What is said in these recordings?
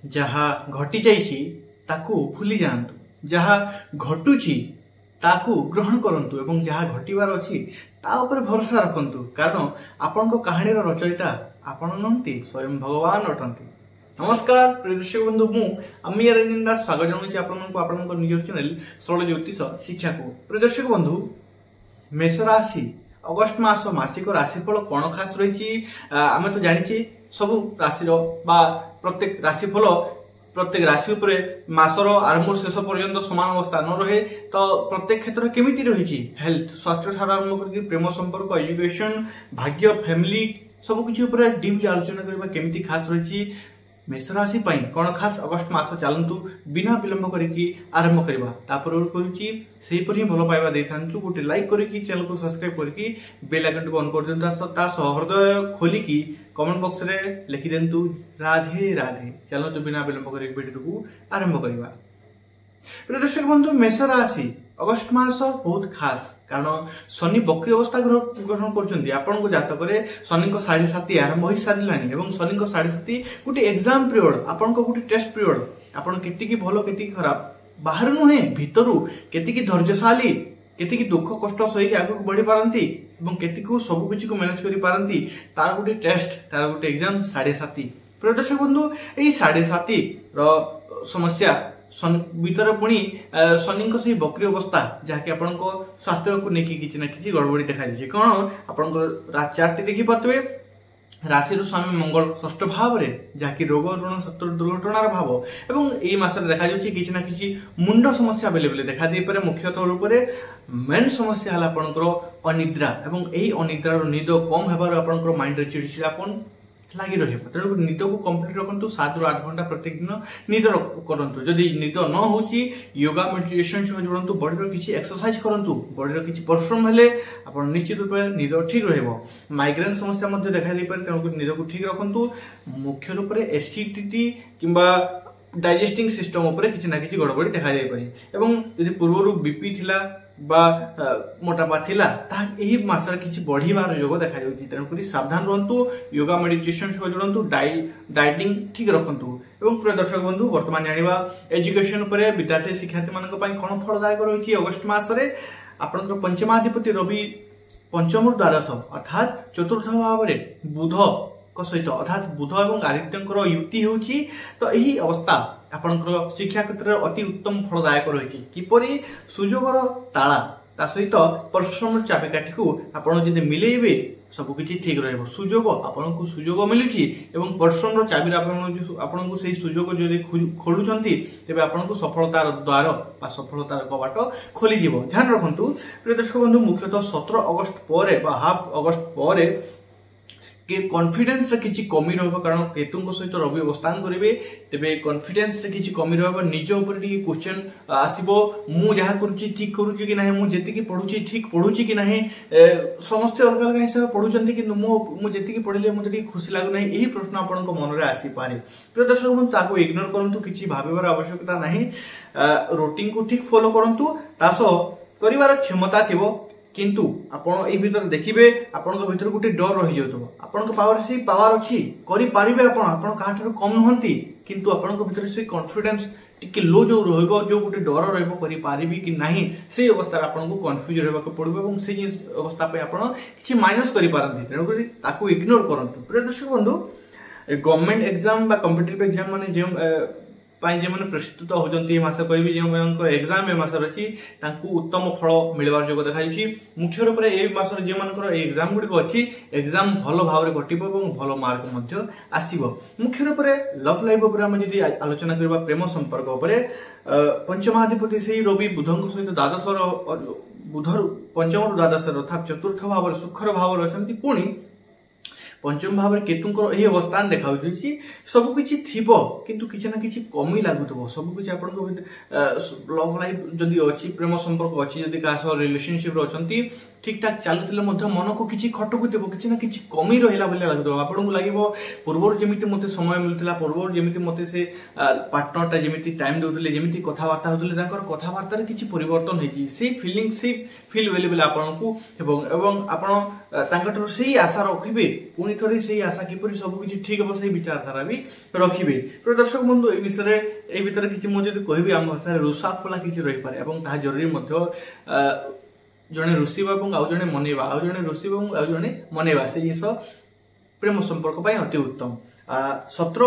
जहा घटी जाइछि ताकू भूली जातु, जहा घटुची ताकू ग्रहण करंतु एवं जहा घटिबार अछि ता ऊपर भरोसा रखंतु, कारण आपनको कहानी रचयिता आपण नहंती, स्वयं भगवान अटंती। नमस्कार प्रिय दर्शक बंधु, मु अमीय रंजन दास स्वागत जनाउछि आपनको आपनको निज चैनल सरल ज्योतिष शिक्षा को। प्रिय दर्शक बंधु, मेष राशि अगस्त मास मासिक राशिफल कौन खास रही आम तो जानी सब राशि प्रत्येक राशिफल प्रत्येक राशि उपरे मासर आरंभ शेष पर्यंत समान अवस्था न रहे तो प्रत्येक क्षेत्र केमिति रही हेल्थ स्वास्थ्य ठार आरंभ करके प्रेम संपर्क एजुकेशन भाग्य फैमिली सब किछि उपरे डीपली आलोचना करबा केमिति खास रही मेष राशि कौन खास अगस्त मास चलतु बिना विलंब करके आरंभ करवा तापर करुच्ची सेहीपरि भल पाइबा दे थांतु गोटे लाइक करके चैनल को सब्सक्राइब करके बेल आइकन को ऑन कर दियंतु ता हृदय खोलिकी कमेंट बॉक्स रे लिखि देंतु राधे राधे। चलतु बिना विलंब करके वीडियो को आरंभ करवा। प्रिय दर्शक बंधु, मेष राशि अगस्त मास बहुत खास कारण शनि वक्री अवस्था ग्रहण कर आपन जातक शनि को 7.5 आरंभ हो सारानी और शनि को 7.5 गोटे एग्जाम पीरियड आपन को गोटे टेस्ट पीरियड आपन केतिकी भलो केतिकी खराब बाहर नुहे भितरु केतिकी धैर्यशाली केतिकी दुख कष्ट सही आगे बढ़ी पारती और केतिको सब किसी को मैनेज कर पारती तार गोटे टेस्ट तार गोटे एग्जाम 7.5। प्रिय दर्शक बंधु, यही 7.5 समस्या भीतर पुणी शनि से वक्री अवस्था जहाँकि आपण स्वास्थ्य को लेकिन किसी ना कि गड़बड़ी देखा जाए कौन आप चार्ट देखी पारे राशि स्वामी मंगल षष्ठ भाव में जहाँकि रोग ऋण शत्रु दुर्घटनार भाव एवं यही मासरे देखा किसी ना कि मुंड समस्या बेले बेले देखा दे पारे। मुख्यतः रूप से मेन समस्या है आपंकर अनिद्रा एवं यही अनिद्रार निद कम होबार माइंड चिड़चिड़ापन लगी रही तेणु निद को कंप्लीट रखु 7 ରୁ 8 घंटा प्रत्येक दिन निद करंतु। जदि निद न होची योगा मेडिटेशन सह जोड़ंतु, बॉडी किसी एक्सरसाइज करंतु, बॉडी किसी परिश्रम हेले आपण निश्चित रूप से निद ठीक रहइबो। माइग्रेन समस्या मध्ये देखा दे पारे तेणु निद को ठीक रखंतु। मुख्य रूप से एसिडिटी किंबा डाइजेस्टिंग सिस्टम उपरे किसी ना कि गड़बड़ी देखा जाय पारे एवं यदि पूर्व बीपी थिला बा मोटापा थिला ता एही मासर किछि बढ़िबार योग देखा जाउछि। तेणुकरी सावधान रहंतु, योगा मेडिटेशन सह जोड़ंतु, डाइटिंग ठीक रखंतु। एवं प्रिय दर्शक बंधु, वर्तमान जानिबा एजुकेशन उपरे विद्यार्थी शिक्षार्थी मानक पई कोन फलदायक रहिछि अगस्त मासरे आपनकर पंचमाधिपति रवि पंचम रु द्वादश अर्थात चतुर्थ भाव में बुध सहित अर्थात बुध और आदित्य युक्ति होची तो यही अवस्था आपनकर शिक्षा क्षेत्र में अति उत्तम फलदायक रही किपरि सुजोगर ताला ता सहित परिश्रम चाबिकाठी को आपन जदि मिलेबे सब किछि ठीक रहबो। सुजोग आपन को सुजोग मिलुची एवं परिश्रम चाबी आपन को सही सुजोग जदि खोलुचंती तेबे आपन को सफलतार द्वार बा सफलतार कबाट खोली जीवो। ध्यान रखंतु प्रिय दर्शक बंधु, मुख्यतः 17 अगस्त पर बा हाफ अगस्त पर कॉन्फिडेंस किसी कमी रहा कारण केतु सहित रवि अवस्थान करेंगे तेरे कॉन्फिडेंस किसी कमी रहा निज उपर क्वेश्चन आसो मु जहाँ करुच्ची ठीक करुच्ची कि ना मुझे पढ़ुची ठीक पढ़ुची कि ना समस्ते अलग अलग हिसाब से पढ़ुंट कि मुझे पढ़ले मुझे खुशी लगुना यही प्रश्न आपण मन में आसीपे। प्रिय दर्शक बंधु, ताको इग्नोर करूँ किसी भावर आवश्यकता ना रूटीन को ठीक फॉलो करूँ कर क्षमता थी किंतु आपण ए भीतर देखिबे आपण भीतर गोटे डर रही जाउतबो आपण पावर से पावर अछि करि पारिबे आपण काठार कम नहंती किंतु आपण भीतर से कॉन्फिडेंस टिके लो जो रहइबो जो गोटे डर रहइबो करि पारिबी कि नाही से अवस्था आपण को कंफ्यूज रहबा को पड़बो एवं से अवस्था पे आपण किछि माइनस करि पारंती तेनु करि ताकू इग्नोर करंतु। प्रिय दर्शक बंधु, गवर्नमेंट एग्जाम बा कॉम्पिटिटिव एग्जाम माने जे जो मैंने प्रस्तुत होती मास कहि जो एग्जाम ए मास अच्छी उत्तम फल मिलवार योग देखा मुख्य रूप से मास जो एग्जाम गुड़िक अच्छी एग्जाम भल भाव में घटब और भल मार्क आसब। मुख्य रूप से लव लाइफ जब आलोचना करबा प्रेम संपर्क पंचमाधिपति से रवि बुध सहित द्वादश बुध पंचम द्वादश अर्थात चतुर्थ भाव सुखर भाव अच्छा पुणी पंचम भाव में केतुंकर यही अवस्थान देखा सब किसी थीबो किंतु किसी ना किसी कमी लगुथबो सब किसी आपन लव लाइफ जदि अच्छी प्रेम संपर्क अच्छी जदि का रिलेशनशिप अच्छी ठीक ठाक चलुले मन को किसी खटकुथबो किसी ना किसी कमी रहा लगुथबो आपन को लगे पूर्व जमी मत समय मिलता पूर्व जमी मत से पार्टनरटा जमी टाइम दौले जमी कथबार्ता होते कथबार्तार किसी परिवर्तन होती से फिलिंग से फिल बेले बेले आपन को एवं आपण से आशा रखिबे पुणी पुणी थोड़ी से आशा किपर सब किसी ठीक हम से विचारधारा भी रखिए। तो दर्शक बंधु ए विषय भितर किसी मुझे कहि आम भाषा रुषा फला किसी रही पारे और ताहा जरूरी जड़े रुषिबा आउ जड़े मनइबा आउ जड़े रुषिबा आउ जड़े मनइबा से जिस प्रेम संपर्क अति उत्तम। 17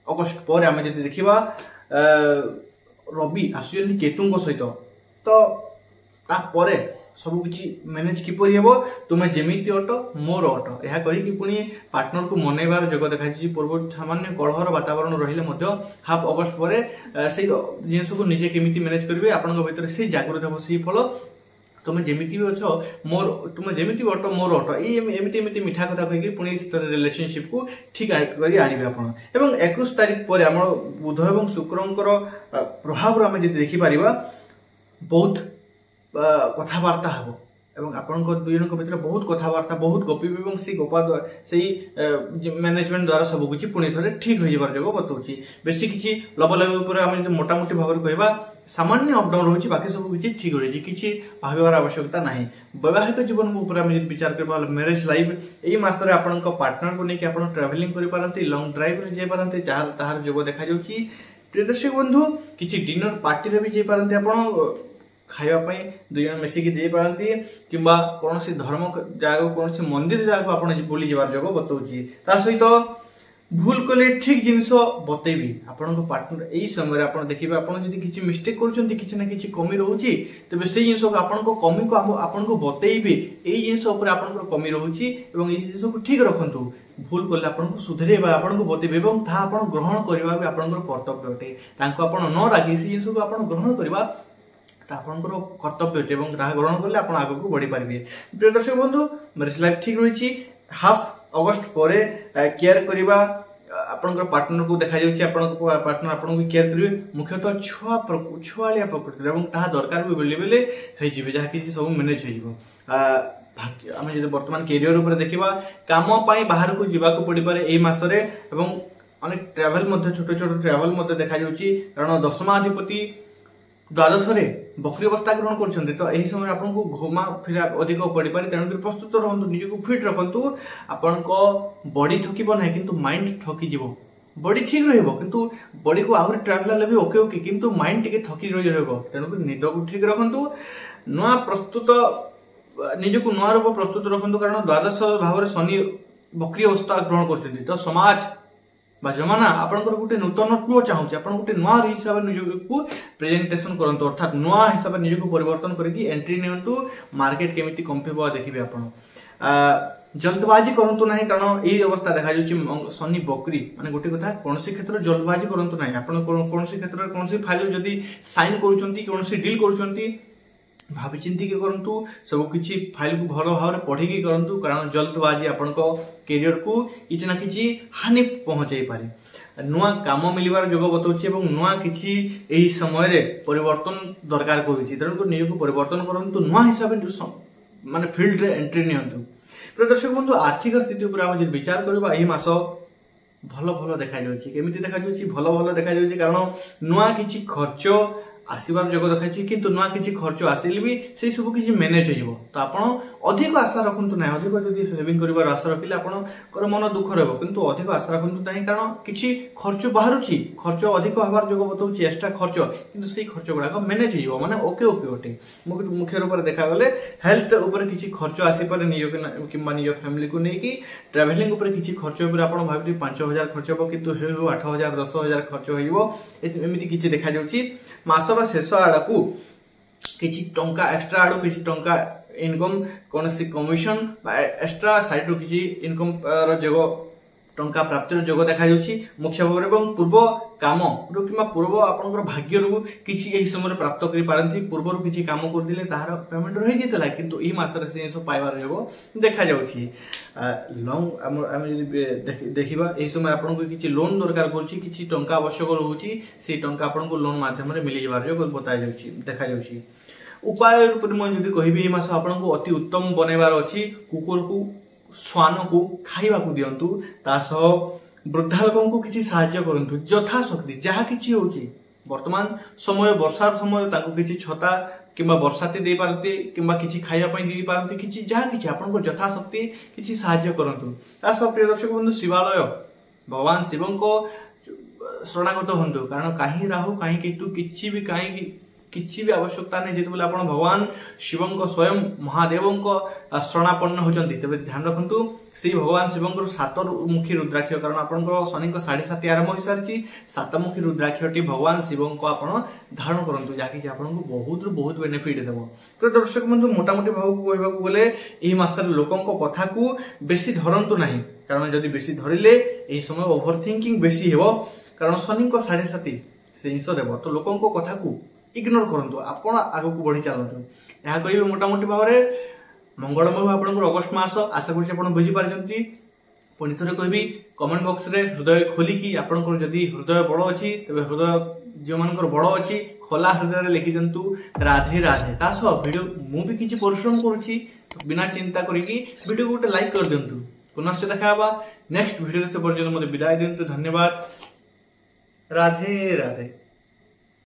अगस्ट पर आम जब देखा रवि आसुचंती केतु सहित तो तापर सब किसी मैनेज किपरि हेबो तुमे जेमिति अट मोर अट यह कहीकि पुणी पार्टनर को मनइबार जोग देखा पूर्व सामान्य कलहर वातावरण रहिले मध्य हाफ अगस्ट पर से जिनस को निजे केमिति मैनेज करेंगे आपन भीतर से जागृत हम से फल तुम जेमिति भी अच्छो मोर तुम जेमिति अट मोर अट एमती मिठा कथा कहीकि पुणी रिलेशनशिप को ठीक कर आनिबे आपण एवं 21 तारिख पर आम बुध एवं शुक्रंकर प्रभाव आम जब देखिपर बहुत कथबार्ता हम एवं आपण दुई जन भीतर बहुत कथबार्ता बहुत गपी से गपा से मैनेजमेंट द्वारा सब किसी पुणी थे ठीक हो जाबार जोग बताऊँगी। बेसी किसी लवलवी आम मोटामोटी भाव में कहवा सामान्य अपडाउन रोचे बाकी सब किसी ठीक रही किसी भावर आवश्यकता ना। वैवाहिक जीवन विचार कर मैरिज लाइफ यही मसरे आपण पार्टनर को लेकिन आप ट्रावेलिंग कर लंग ड्राइव जापारती तार जोग देखा प्रिय दर्शक बंधु किसी डिनर पार्टी भी जापारती आप खावाई दुई जन मिसिकी दे पारती कि कौन सी धर्म जगह कौन सी मंदिर जगह आप बुली जबार जोग बताऊँगी। सहित भूल कले ठीक जिनस बतेबी आपण पार्टनर यही समय आप देखिए आप किसी मिस्टेक कर किसी ना कि कमी रोचे तेज से जिन आपण कमी को आपन को बतेबे यही जिनस कमी रोचे ये जिन को ठीक रखु भूल कले आपन को सुधरेबा आपन को बतेबे ग्रहण करवा भी आपन कर्तव्य अटे आप न राखी से जिन को आप ग्रहण करवा आपंकर कर्तव्य अटे ग्रहण कले आप आगे बढ़ी पारे। प्रिय दर्शक बंधु मैरिज लाइफ ठीक रही हाफ अगस्ट पर केयर करवा आपंकर पार्टनर को देखा पार्टनर आपको केयर करेंगे मुख्यतः छुआलिया प्रकृति और दरकार भी बेले बेले हो जहाँ किसी सब मैनेज हो बर्तमान कैरियर उपर देखा काम बाहर को जावाक पड़ पारे यही मसरे अनेक ट्रावेल छोट छोट ट्रावेल देखा कारण दशमाधिपति द्वादश बकरी अवस्था ग्रहण कर तो यही समय आपको घुमा फिरा अधिक पड़ पारे तेणुक प्रस्तुत रहतु निजक फिट रखु आपण बॉडी थकिब ना कि माइंड थकीज बॉडी ठीक रु बॉडी को आहरी ट्रावेल भी ओके ओके किंतु माइंड टे थकी रही तेणुक निद को ठीक रखु नुआ प्रस्तुत निजक नुआ रूप प्रस्तुत रखु कारण द्वादश भाव शनि बकरी अवस्था ग्रहण कर तो समाज जमाना आपंकर गोटे नूतनत्व चाहूँगी आप गोटे नुआ हिसाब से निज को प्रेजेंटेशन करंतु अर्थात नुआ हिसाब से निज को परिवर्तन करके एंट्री नियंतु मार्केट केमिति कंफेब देखिए आप जल्दबाजी करंतु नहीं कारण यही अवस्था देखा शनि बकरी माने गोटे कथा कौन क्षेत्र जल्दबाजी करंतु नहीं आप कौन क्षेत्र कौन फाइल जदि साइन कौन डील कर भावी चिंती के करंतु सब किसी फाइल को भल भाव में पढ़ी करंतु कारण जल्दबाजी आपण कैरियर को किसी ना कि हानि पहुंचाई पारे नुआ काम मिलवार जोग बताऊँ नुआ किसी यही समय परिवर्तन दरकार करुच्ची तेणुक निज को परिवर्तन करंतु नुआ हिसाब से माने फील्ड रे एंट्री नियंतु। प्रिय दर्शक बंधु आर्थिक स्थिति उपर आम विचार करबा एही मास भल भल देखा केमिति देखा भल भल देखा कारण नुआ किसी खर्च आसबार जोग देखा कि नुआ किसी खर्च आसिले भी से सब किसी मैनेज हो तो आप अधिक आशा रखु ना अधिक जब सेविंग कर आशा रखिले आपंकर मन दुख रहा किंतु अधिक आशा रखु ना कारण किसी खर्च बाहर खर्च अधिक हबार जो बताऊँ एक्सट्रा खर्च किंतु से खर्च गुड़ाक मैनेज हो माने ओके ओके अटे मुख्य रूप से देखा गले हेल्थ उपर किसी खर्च आसीपे निज कि निज फैमिली को लेकिन ट्रावेलिंग उपर किसी खर्च आप भावी 5,000 खर्च हो कि 8,000 10,000 खर्च होमती किसी देखा मसर शेष आड़ को किसी टंका एक्सट्रा आड़ किसी टंका इनकम कौन सी कमिशन एक्सट्रा साइड रू किसी इनकम जोग टंका प्राप्तिर जोग देखा मुख्य भाव में पूर्व काम कि पूर्व आपंकर भाग्य किसी यही समय प्राप्त कर पूर्व किसी काम करते तार पेमेंट रही जाता किंतु यही मसरे से जिन पाइबार जोग देखा लंग देखा यही समय आपको किसी लोन दरकार किसी टंका आवश्यक रोचे से टंका आपको लोन मध्यम मिल जाबार जो बताई देखा उपाय रूप में कहि मास आपको अति उत्तम बनइबार अच्छी कुकुर को श्वान को खाइबा को दियंतु तासह वृद्धा लोकों को किसी साहाय्य करंतु यथाशक्ति जहाँ किसी होची वर्तमान समय वर्षार समय ताको किसी छता किंबा बरसाती दे पारती किंबा किछि खाइबा पई दे पारती किछि जहा किछि आपनको यथाशक्ति किछि साहाय्य करंतु। ता सब प्रिय दर्शक बंधु शिवालय भगवान शिवं को शरणागत हंतु कारण कहीं राहु कहीं केतु किछि भी आवश्यकता नहीं जेतबेले आपण भगवान शिवं को स्वयं महादेव को शरणापन्न होचंती तबे ध्यान रखंतु से भगवान शिवं को 7 मुखी रुद्राक्ष कारण आपण शनि को 7.5 आरंभ हो सारची 7 मुखी रुद्राक्षटी भगवान शिवं को आपण धारण करंतु जाकी आपण को बहुत बेनिफिट देबो। तो दर्शक बंधु मोटामोटी भाव को कहबा को बोले एही मासर लोकन को कथा को बेसी धरंतु नाही कारण जदी बेसी धरिले एही समय ओवरथिंकिंग बेसी हेबो कारण शनि को 7.5 से इंश देबो तो लोकन को कथा को इग्नोर करंतु आपण आगु को बढ़ी चलंतु या कहबे मोटामोटी भाव रे मंगलमय आपन अगस्ट मास आशा करूँ आप बुझी पारछंती। पुणी थरे कहबी कमेंट बॉक्स रे हृदय खोलिकी आपन जदि हृदय बड़ अच्छी तबे हृदय जो मानकर बड़ अच्छी खोला हृदय रे लिखि दंतु राधे राधे। तास वीडियो मु भी किछि परिश्रम करूछि बिना चिंता करिकी वीडियो को गोटे लाइक कर दिंतु। पुनश्च देखाबा नेक्स्ट वीडियो से पर्यंत मते विदाय दिंतु। धन्यवाद। राधे राधे।